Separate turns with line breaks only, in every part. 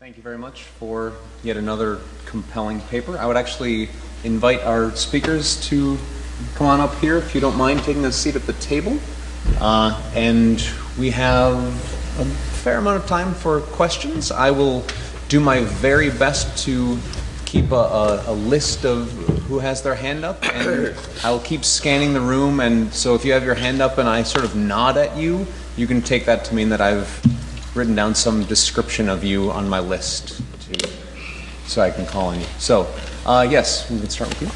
Thank you very much for yet another compelling paper. I would actually invite our speakers to come on up here if you don't mind taking a seat at the table. And we have a fair amount of time for questions. I will do my very best to keep a list of who has their hand up, and I'll keep scanning the room, and so if you have your hand up and I sort of nod at you, you can take that to mean that I've written down some description of you on my list so I can call on you. So, yes, we can start with you.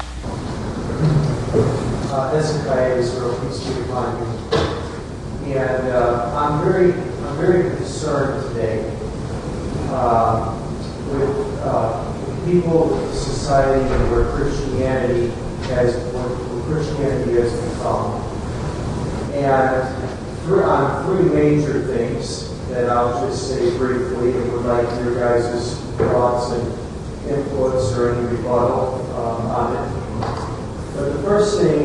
Hezekiah is real pleased to be on me. And I'm very concerned today with people, with society, and where Christianity has become. And on three major things that I'll just say briefly, and would like your guys' thoughts and inputs or any rebuttal on it. But the first thing,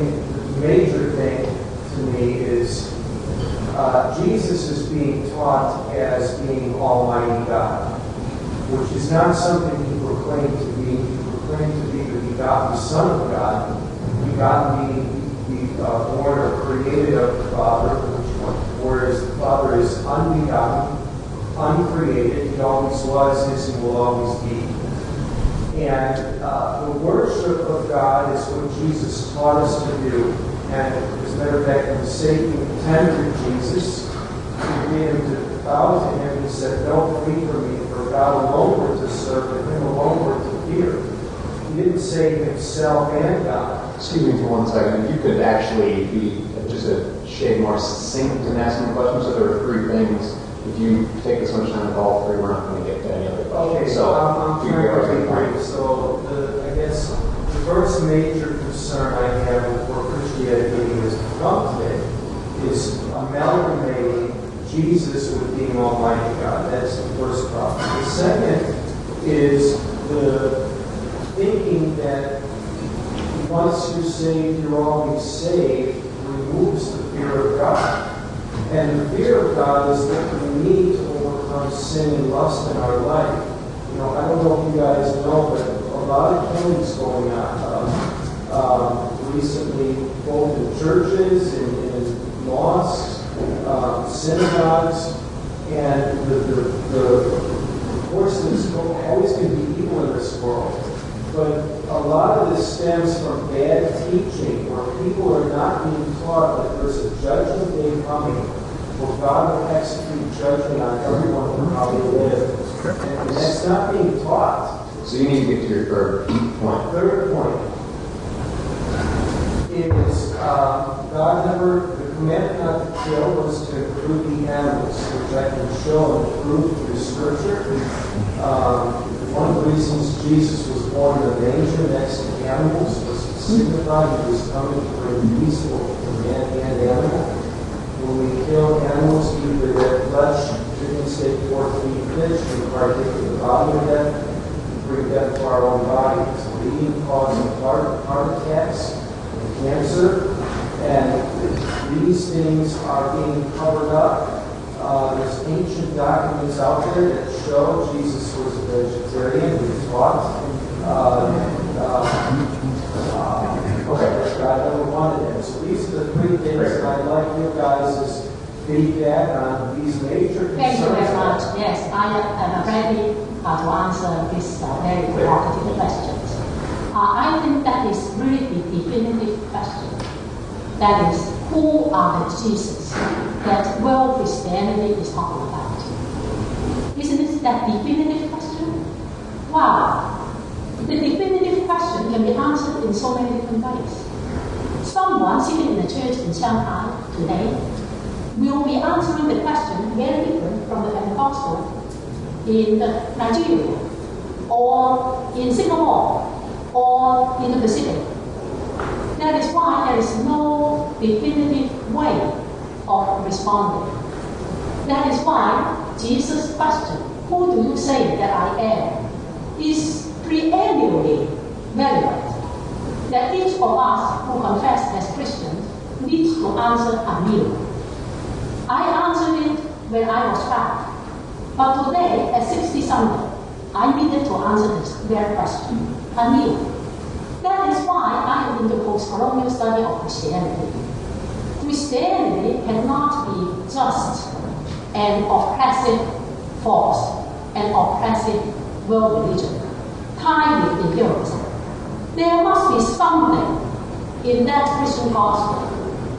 the major thing to me is Jesus is being taught as being Almighty God, which is not something he proclaimed to be. He proclaimed to be the begotten Son of God, begotten being born or created of the Father, whereas the Father is unbegotten, uncreated. He always was, is, and will always be. And the worship of God is what Jesus taught us to do. And as a matter of fact, when Satan tempted Jesus, he made him to bow to him and said, "Don't flee from me, for God alone we're to serve, and him alone we're to fear." He didn't say himself and God.
Excuse me for 1 second. If you could actually be just a shade more succinct in asking the question. So there are three things. If you take this much time with all three, we're not going to get to any other questions.
Okay, so I'm trying to be brief. So I guess the first major concern I have with where Christianity has become today is amalgamating Jesus with being Almighty God. That's the first problem. The second is the thinking that once you're saved, you're always saved, removes the fear of God. And the fear of God is that we need to overcome sin and lust in our life. You know, I don't know if you guys know, but a lot of killings going on recently, both in churches, in mosques, synagogues, and of course there's always going to be evil in this world. But a lot of this stems from bad teaching, where people are not being taught that there's a judgment day coming, where God will execute judgment on everyone for how they live. And that's not being taught.
So you need to get to your third point.
Third point is the commandment not to kill was to include the animals, which I can show and prove through Scripture. One of the reasons Jesus was born in a manger next to animals was to signify he was coming to bring peace both to man and animal. When we kill animals, either their flesh, chicken, steak, pork, meat, fish, we partake of the body of death, we bring death to our own body. It's a leading cause of heart attacks and cancer. And these things are being covered up. There's ancient documents out there that show Jesus was a vegetarian. He taught. God never wanted him. So these are the three things that I'd like you guys' feedback on these major concerns.
Thank you very much. Yes, I am ready to answer this very provocative questions. I think that is really the definitive question. That is, who are the Jesus that world Christianity is talking about? Isn't it that definitive question? Wow! The definitive question can be answered in so many different ways. Someone sitting in a church in Shanghai today will be answering the question very different from the Pentecostal in Nigeria, or in Singapore, or in the Pacific. That is why there is no definitive way of responding. That is why Jesus' question, "Who do you say that I am?" is perennially relevant. That each of us who confess as Christians needs to answer anew. I answered it when I was 5, but today at 60-something, I needed to answer their question anew. That is why I am in the post-colonial study of Christianity. Christianity cannot be just an oppressive force, an oppressive world religion, tied with imperialism. There must be something in that Christian gospel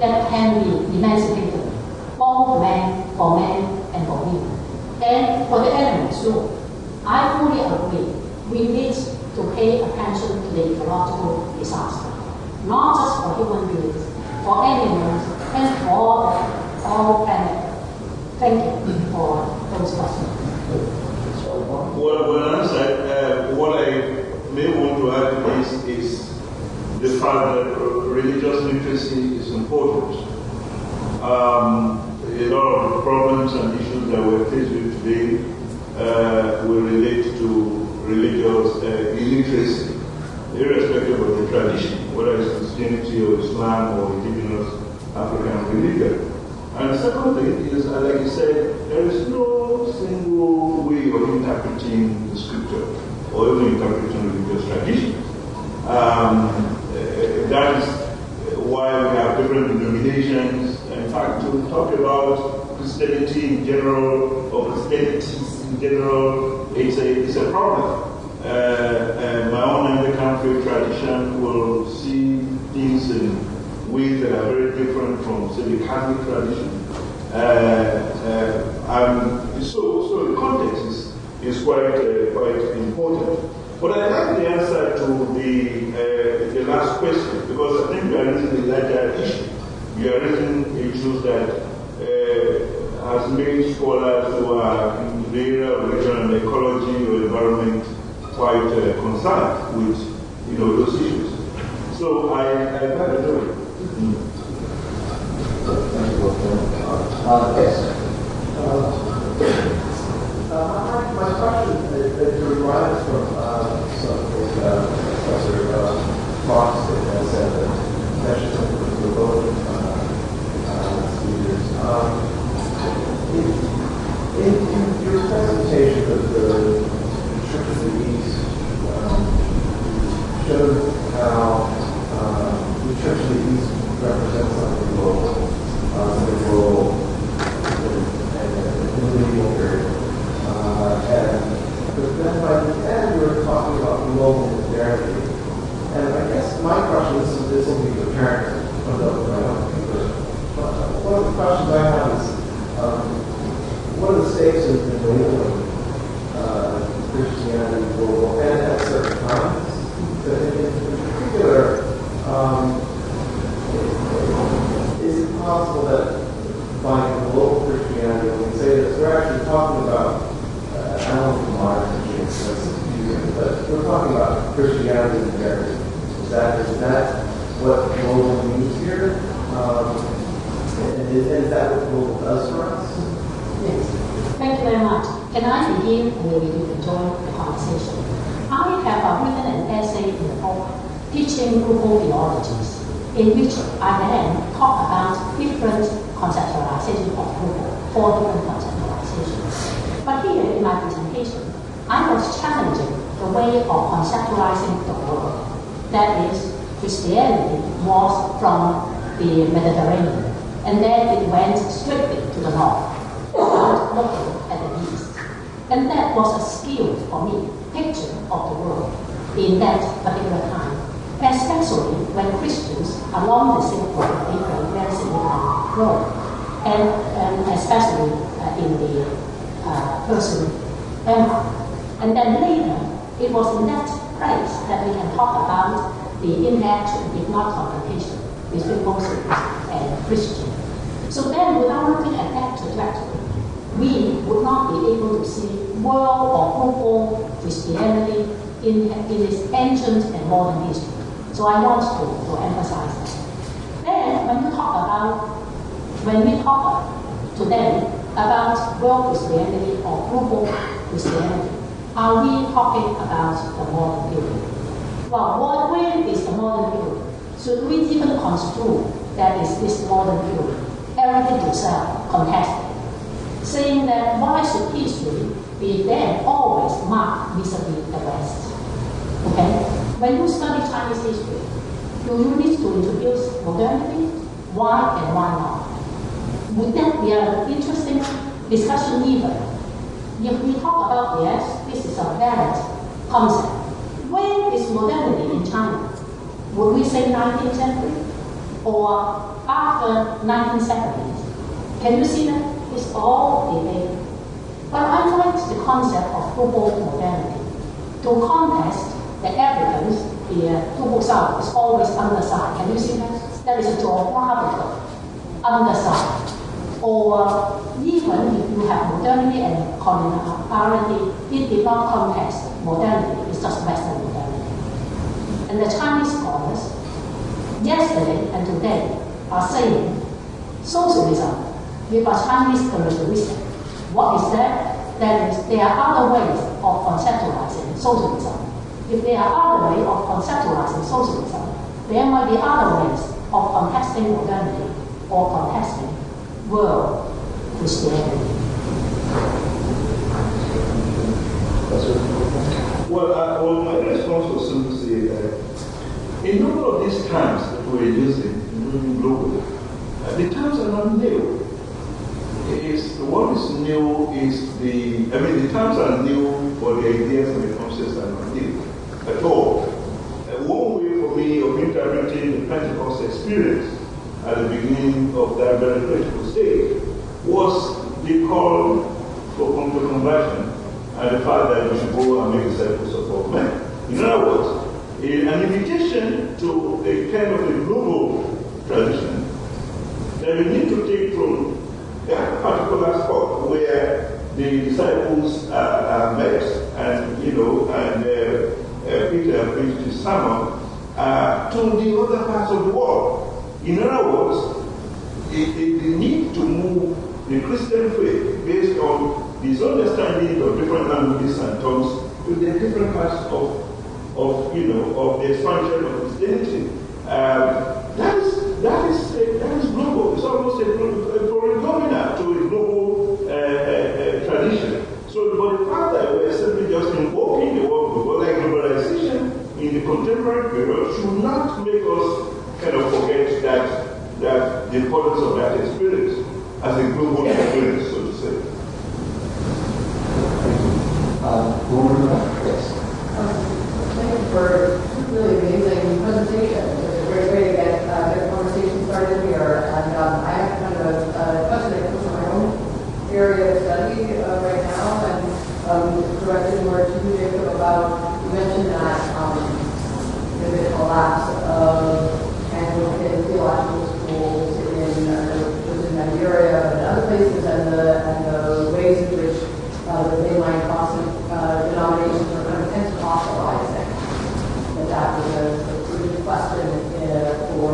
that can be emancipated, both for men and for women. And for the animals too, I fully agree. We need to pay attention to the ecological disaster, not just for human beings, for animals, and for the whole planet. Thank you for those questions.
Well answered. What I may want to add is the fact that religious literacy is important. A lot of the problems and issues that we're faced with today will relate to religious illiteracy, irrespective of the tradition, whether it's Christianity or Islam or indigenous African religion. And the second thing is, like you said, there is no single way of interpreting the scripture or even interpreting religious tradition. That is why we have different denominations. In fact, to talk about Christianity in general or Christianities in general, it's a problem. My own Anglican faith tradition will see things in ways that are very different from, say, the Catholic tradition. So the context is quite important. But I like the answer to the last question, because I think you are raising a larger issue. You are raising issues that has made scholars who are in the area of religion and ecology or environment quite concerned with those issues. So I like to do it.
Thank you both. Yes.
My question derives from something Professor Kwok said that mentioned something for both speakers. In your presentation of the Church of the East, showed how the Church of the East represents something global, in the medieval period. But then by the end, we were talking about global modernity. And I guess my question, this will be apparent from my own papers, one of the questions I have is, what are the stakes in labeling Christianity global and at certain times? In particular, is it possible that by global Christianity, when we say this, we're actually talking about, I don't know if modern Christianity, but we're talking about Christianity and heritage. Is that what global means here? And is that what global does for us?
Yes. Thank you very much. Can I begin, and maybe you can join the conversation? I have written an essay in the book, Teaching Global Theologies, in which I then talk about different conceptualization of global, 4 different conceptualizations. But here in my presentation, I was challenging the way of conceptualizing the world. That is, Christianity was from the Mediterranean, and then it went strictly to the north, without looking at the east. And that was a skill for me, picture of the world in that particular time, especially when Christians along the Silk Road, they played a very significant role, and especially in the Persian Empire. And then later, it was in that place that we can talk about the interaction, if not confrontation, between Muslims and Christians. So then, without looking at that trajectory, we would not be able to see world or global Christianity in its ancient and modern history. So I want to emphasize that. Then, when we talk today about world Christianity or global Christianity, are we talking about the modern period? Well, where is the modern period? Should we even construe that is this modern period? Heritage itself contested, saying that why should history be then always marked vis-a-vis the West. Okay? When you study Chinese history, you need to introduce modernity, why and why not. Would that be an interesting discussion even? If we talk about, yes, this is a valid concept. When is modernity in China? Would we say 19th century? Or after 1970s? Can you see that? It's all debate. But I like the concept of global modernity. To contest the evidence, the global south is always underside. Can you see that? There is a geographical underside. Or even if you have modernity and coloniality, it did not contest modernity, it's just Western modernity. And the Chinese scholars, yesterday and today, are saying socialism with a Chinese characteristic. What is that? That is, there are other ways of conceptualizing socialism. If there are other ways of conceptualizing socialism, there might be other ways of contesting modernity or contesting world Christianity.
Well, my response was simply to say that a number of these terms that we're using globally, the terms are not new. What is new is the terms are new, but the ideas and the concepts are not new at all. One way for me of interpreting the Pentecost experience at the beginning of that very critical stage was the call for conversion and the fact that we should go and make disciples of all men. In other words, an invitation to a kind of a global tradition that we need to take from that particular spot where the disciples are met and Peter preached his sermon to the other parts of the world. In other words, the need to move the Christian faith based on this understanding of different languages and tongues to the different parts of the expansion of Christianity. That is global. It's almost a phenomenon to a global tradition. So, but the fact that we're simply just invoking the word global, like globalization in the contemporary period, should not make us kind of forget that the importance of that experience as a global experience, so to say.
Yes.
Thank you for a really amazing presentation. It's a great way to get the conversation started here. And I have kind of a question that comes from my own area of study right now, and directed more to Jacob about, you mentioned that the collapse of Anglican theological schools in Nigeria and other places, and the ways in which the mainline Protestant denominations are kind of Pentecostalizing. That was a good question for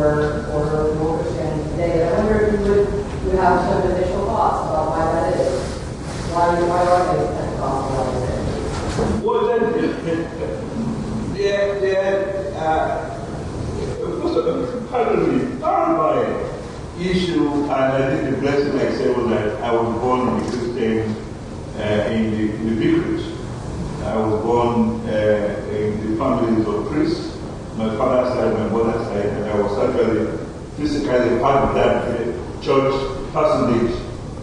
more Christianity today. And I wonder if you have some initial thoughts about why that is. Why are they Pentecostalizing?
Well, part of my issue, and I think the blessing I said was that I was born in the Christian, in the vicarage. I was born in the families of priests, my father's side, my mother's side, and I was actually physically part of that church personage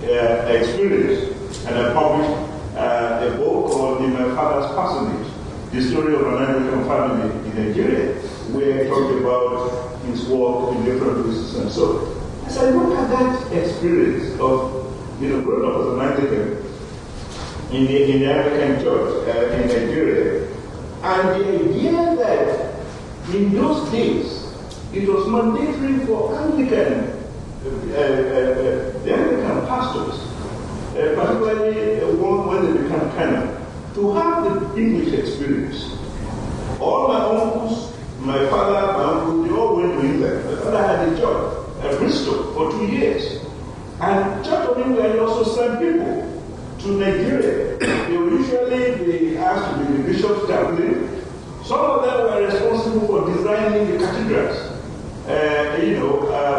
experience. And I published a book called In My Father's Personage, the story of an Anglican family in Nigeria, where he talked about his work in different places and so. As I look at that experience of, growing up as an Anglican in the Anglican church in Nigeria, and the idea that in those days it was mandatory for the Anglican pastors, particularly when they become canon, to have the English experience. All my uncles, my father, my uncle, they all went to England. My father had a job at Bristol for 2 years. And Church of England also sent people to Nigeria. They were usually asked to be the bishop's chaplain. Some of them were responsible for designing the cathedrals,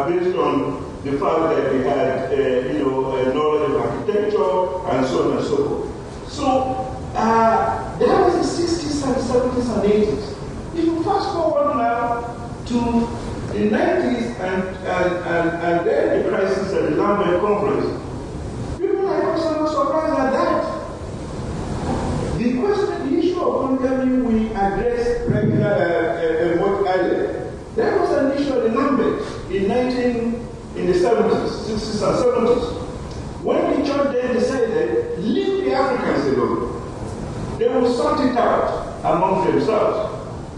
based on the fact that they had, a knowledge of architecture and so on and so forth. So there was a 1980s. If you fast forward now to the 90s and then the crisis at the Lambert Conference, people like us are not surprised at that. The question, the issue of polygamy we addressed much earlier. That was an issue at the Lambert in the 70s, 60s and 70s. When the church then decided, leave the Africans alone. They will sort it out among themselves.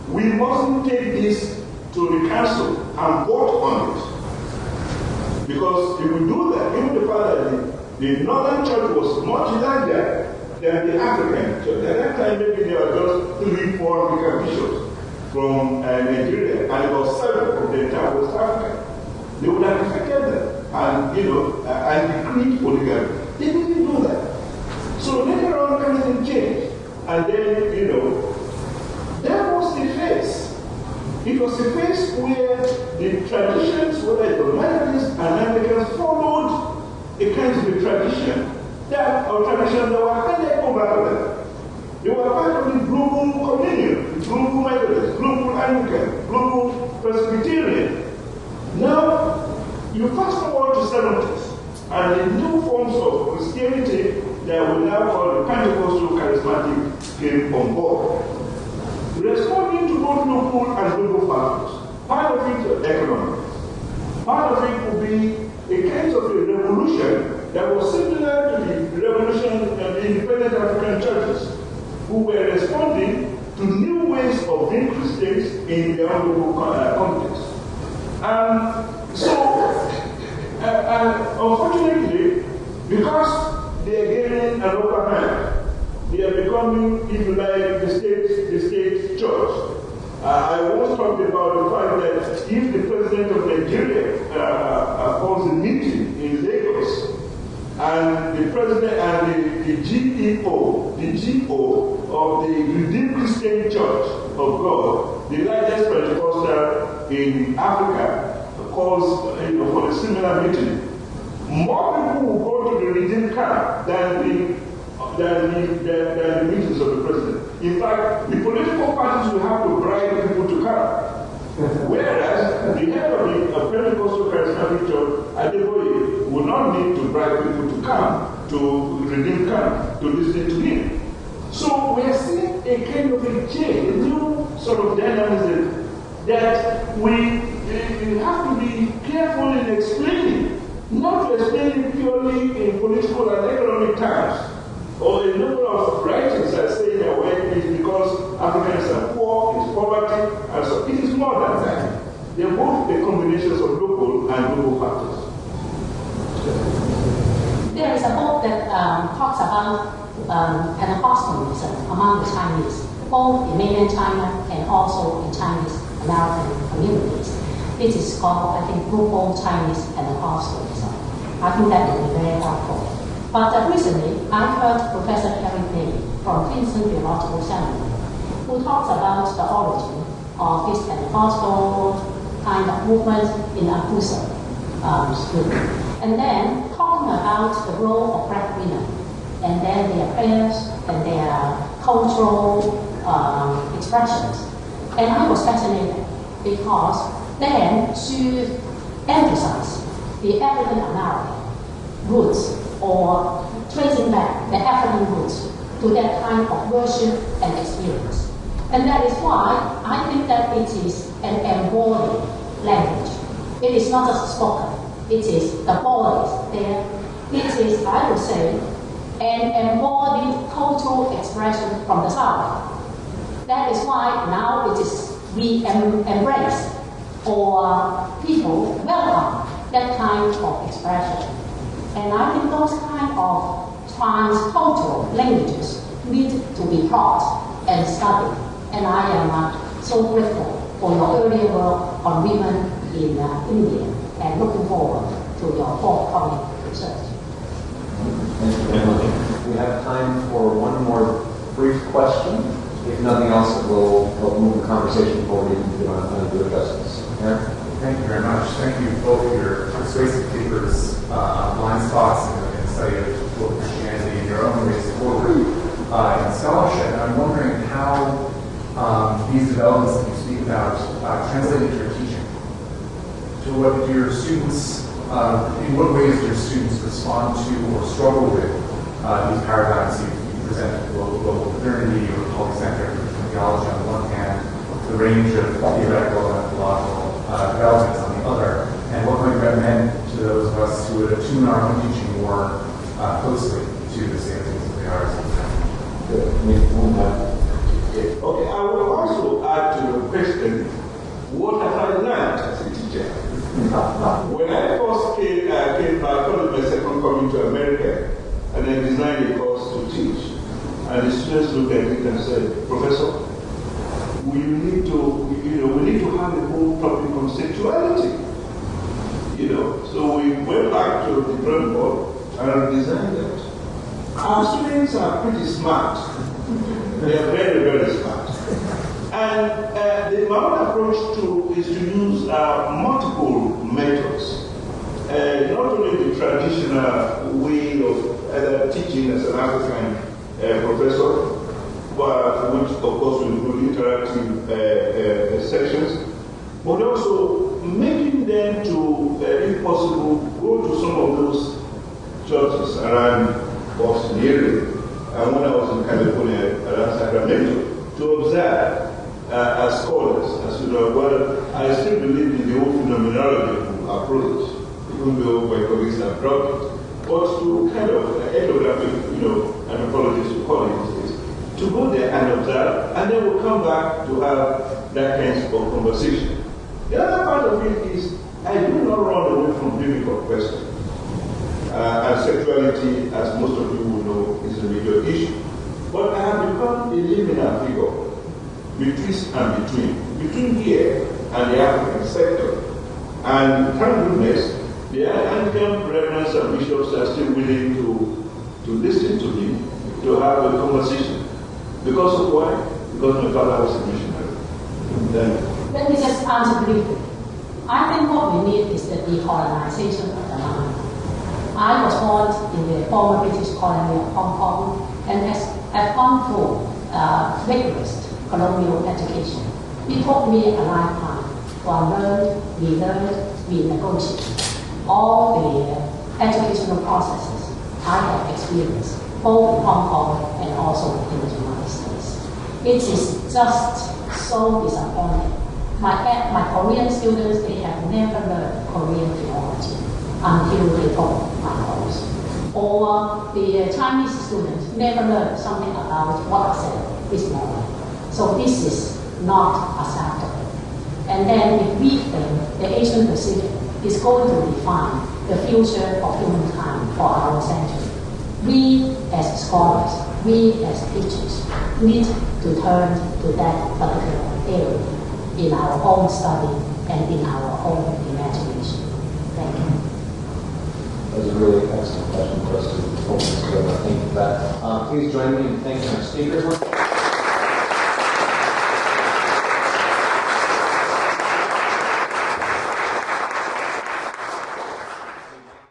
We mustn't take this to the council and vote on it. Because if we do that, given the fact that the northern church was much larger than the African church, at that time maybe there were just 3, 4 African bishops from Nigeria, and about 7 from the entire West Africa. They would have defected them and, and decreed polygamy. They didn't do that. So later on, everything changed. And then, that was the phase. It was a phase where the traditions, whether it was Methodists and Anglicans, followed a kind of a tradition that were highly overlapping. They were part of the global communion, the global Methodist, global Anglican, global Presbyterian. Now, you fast forward to 70s, and the new forms of Christianity that we now call the Pentecostal charismatic came on board. Responding to both local and global factors. Part of it is economics. Part of it will be a kind of a revolution that was similar to the revolution of the independent African churches, who were responding to new ways of being Christians in their own global context. Unfortunately, because they are gaining an upper hand, they are becoming, if you like, the state church. I once talked about the fact that if the president of Nigeria calls a meeting in Lagos, and the president and the GEO, the GO of the Redeemed Christian Church of God, the largest Pentecostal in Africa, calls for a similar meeting, more people will go to the Redeemed camp than the meetings of the president. In fact, the political parties will have to bribe people to come. Whereas the head of the Pentecostal charismatic church, Adeboye, will not need to bribe people to come to Redeemed camp to listen to him. So we are seeing a kind of a change, a new sort of dynamism that we have to be careful in explaining, not explaining purely in political and economic terms. Or a number of writings are saying that well, it is because Africans are poor, it's poverty, and so it is more than that. They are both the combinations of local and global factors.
There is a book that talks about Pentecostalism among the Chinese, both in mainland China and also in Chinese American communities. It is called, I think, Global Chinese Pentecostalism. I think that will be very helpful. But recently, I heard Professor Harry Day from Princeton Theological Seminary, who talks about the origin of this Pentecostal kind of movement in Abusa school. And then talking about the role of black women, and then their prayers and their cultural expressions. And I was fascinated because then she emphasized the African American roots, or tracing back the African roots to that kind of worship and experience. And that is why I think that it is an embodied language. It is not just spoken, it is the body there. It is, I would say, an embodied cultural expression from the South. That is why now it is we embrace, or people welcome that kind of expression. And I think those kind of transcultural languages need to be taught and studied. And I am so grateful for your earlier work on women in India, and looking forward to your forthcoming research.
Thank you very much. We have time for one more brief question. If nothing else, we'll move the conversation forward and do it justice. Yeah?
Thank you very much. Thank you both for your persuasive papers, blind spots in the study of Christianity and your own ways forward in scholarship. And I'm wondering how these developments that you speak about translate into your teaching? To what do your students, in what ways do your students respond to or struggle with these paradigms you present, global modernity or polycentric theology on the one hand, the range of theoretical and methodological developments on the other, and what might you recommend to those of us who would attune our own teaching more closely to the state of things as they are?
Okay, I will also add to your question, what have I learned as a teacher? When I first came back, I called it my second coming to America, and I designed a course to teach. And the students looked at it and said, Professor, we need to have a whole topic on sexuality. So we went back to the drawing board and designed that. Our students are pretty smart. They are very, very smart. And my own approach is to use multiple methods. Not only the traditional way of teaching as an African professor, but which of course will include interactive sections, but also making them to, if possible, go to some of those churches around Boston area. And when I was in California, around Sacramento, to observe as scholars, as I still believe in the old phenomenology approach, even though my colleagues have dropped it. But to kind of ethnographic, anthropologists to call it, to go there and observe, and then we'll come back to have that kind of conversation. The other part of it is, I do not run away from difficult questions. And sexuality, as most of you will know, is a major issue. But I have become a living figure between here and the African sector. And thank goodness, the Anglican reverends and bishops are still willing to listen to me, to have a conversation. Because of why? Because my father was a missionary.
Let me just answer briefly. I think what we need is the decolonization of the mind. I was born in the former British colony of Hong Kong and have gone through rigorous colonial education. It took me a lifetime to unlearn, relearn, renegotiate all the educational processes I have experienced, both in Hong Kong and also in the United States. It is just so disappointing. My Korean students, they have never learned Korean theology until they took my course. Or the Chinese students never learned something about what I said this morning. So this is not acceptable. And then if we think the Asian Pacific is going to define the future of humankind for our century, we as scholars, we as teachers, need to turn to that particular area in our own study and in our own imagination. Thank you.
That was a really excellent question for us to focus on. I think that please join me in thanking our speakers.